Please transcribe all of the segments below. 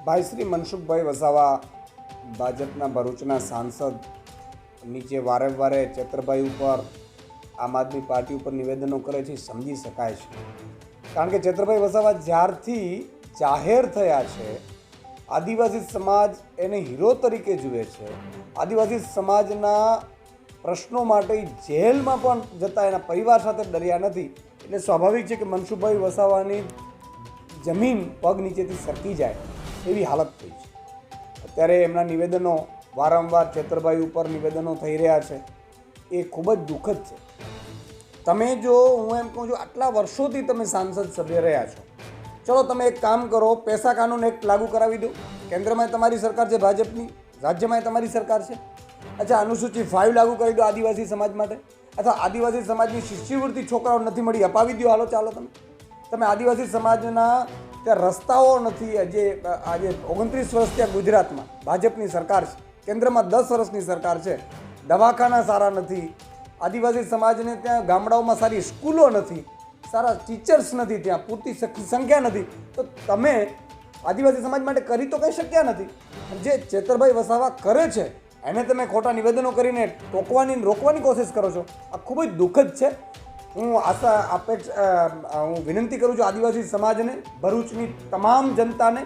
ભાઈ શ્રી મનસુખભાઈ વસાવા ભાજપના ભરૂચના સાંસદ નીચે વારે ચેતરભાઈ ઉપર આમ આદમી પાર્ટી ઉપર નિવેદનો કરે છે, સમજી શકાય છે. કારણ કે ચેતરભાઈ વસાવા જ્યારથી જાહેર થયા છે, આદિવાસી સમાજ એને હીરો તરીકે જુએ છે. આદિવાસી સમાજના પ્રશ્નો માટે જેલમાં પણ જતા એના પરિવાર સાથે ડર્યા નથી. એટલે સ્વાભાવિક છે કે મનસુખભાઈ વસાવાની જમીન પગ નીચેથી સરકી જાય એવી હાલત થઈ છે. અત્યારે એમના નિવેદનો વારંવાર ચેતરભાઈ ઉપર નિવેદનો થઈ રહ્યા છે, એ ખૂબ જ દુઃખદ છે. તમે જો હું એમ કહું છું, આટલા વર્ષોથી તમે સાંસદ સભ્ય રહ્યા છો, ચલો તમે એક કામ કરો, પૈસા કાનૂન એક્ટ લાગુ કરાવી દો. કેન્દ્રમાં તમારી સરકાર છે ભાજપની, રાજ્યમાં તમારી સરકાર છે. અચ્છા, અનુસૂચિ 5 લાગુ કરી દો આદિવાસી સમાજ માટે, અથવા આદિવાસી સમાજની શિષ્યવૃત્તિ છોકરાઓ નથી મળી, અપાવી દો. હાલો ચાલો તમે આદિવાસી સમાજના ત્યાં રસ્તાઓ નથી. આજે 29 વર્ષ ત્યાં ગુજરાતમાં ભાજપની સરકાર છે, કેન્દ્રમાં 10 વર્ષની સરકાર છે, દવાખાના સારા નથી, આદિવાસી સમાજને ત્યાં ગામડાઓમાં સારી સ્કૂલો નથી, સારા ટીચર્સ નથી, ત્યાં પૂરતી સંખ્યા નથી. તો તમે આદિવાસી સમાજ માટે કરી તો કંઈ શક્યા નથી. જે ચેતરભાઈ વસાવા કરે છે એને તમે ખોટા નિવેદનો કરીને રોકવાની કોશિશ કરો છો. આ ખૂબ જ દુઃખદ છે. હું હું વિનંતી કરું છું આદિવાસી સમાજને, ભરૂચની તમામ જનતાને,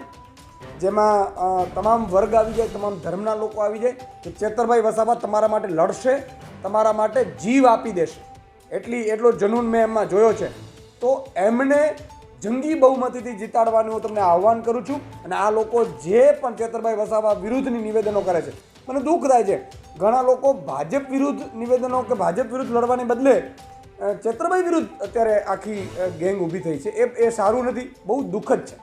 જેમાં તમામ વર્ગ આવી જાય, તમામ ધર્મના લોકો આવી જાય, કે ચેતરભાઈ વસાવા તમારા માટે લડશે, તમારા માટે જીવ આપી દેશે. એટલો જનૂન મેં એમાં જોયો છે. તો એમને જંગી બહુમતીથી જીતાડવાનું હું તમને આહ્વાન કરું છું. અને આ લોકો જે પણ ચેતરભાઈ વસાવા વિરુદ્ધની નિવેદનો કરે છે, મને દુઃખ થાય છે. ઘણા લોકો ભાજપ વિરુદ્ધ નિવેદનો કે ભાજપ વિરુદ્ધ લડવાને બદલે ચેતરભાઈ વિરુદ્ધ અત્યારે આખી ગેંગ ઊભી થઈ છે. એ સારું નથી, બહુ દુઃખદ છે.